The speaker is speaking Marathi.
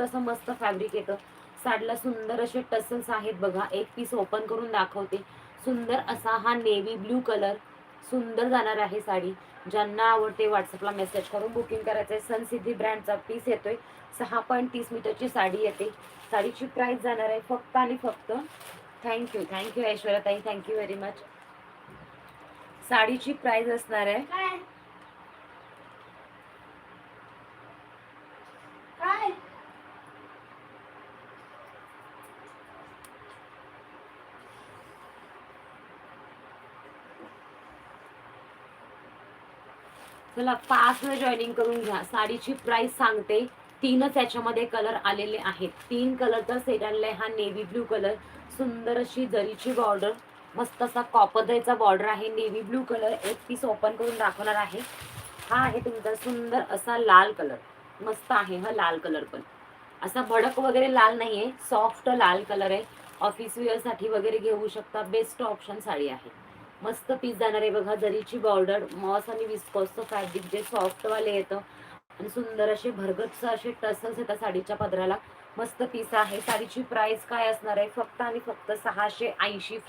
असं मस्त फॅब्रिक येतं. साडीला सुंदर असे टसल्स आहेत बघा. एक पीस ओपन करून दाखवते. सुंदर असा हा नेव्ही ब्लू कलर सुंदर जाणार आहे साडी. ज्यांना आवडते व्हॉट्सअपला मेसेज करून बुकिंग करायचं आहे. सनसिद्धी ब्रँडचा पीस येतोय. 6.30 मीटरची साडी येते. साडीची प्राइस जाणार आहे फक्त आणि फक्त थँक्यू ऐश्वर्याताई, थँक्यू व्हेरी मच. साडीची प्राइस असणार आहे चला 5 वेळ जॉईनिंग करून घ्या. साडीची प्राइस सांगते. 3च याच्यामध्ये कलर आलेले आहेत. 3 कलरचा सेट आणलाय. हा नेव्ही ब्लू कलर, सुंदर अशी जरीची बॉर्डर, मस्त असा कॉपरचा बॉर्डर आहे. नेव्ही ब्लू कलर एक पीस ओपन करून दाखवणार आहे. हा आहे तुमचा सुंदर असा लाल कलर. मस्त आहे हा लाल कलर, पण असा भडक वगैरे लाल नाहीये, सॉफ्ट लाल कलर आहे. ऑफिस वेअर साठी वगैरे घेऊ शकता. बेस्ट ऑप्शन साडी आहे. मस्त पीस जाणार आहे बघा. जरीची बॉर्डर, मॉस आणि विस्कोसचं फॅब्रिक जे सॉफ्ट वाले येतं आणि सुंदर असे भरगच्च असे टसल्स येतात साडीच्या पदराला. मस्त पीस आहे. साडीची प्राइस काय असणार आहे फक्त आणि फक्त 680 फ्री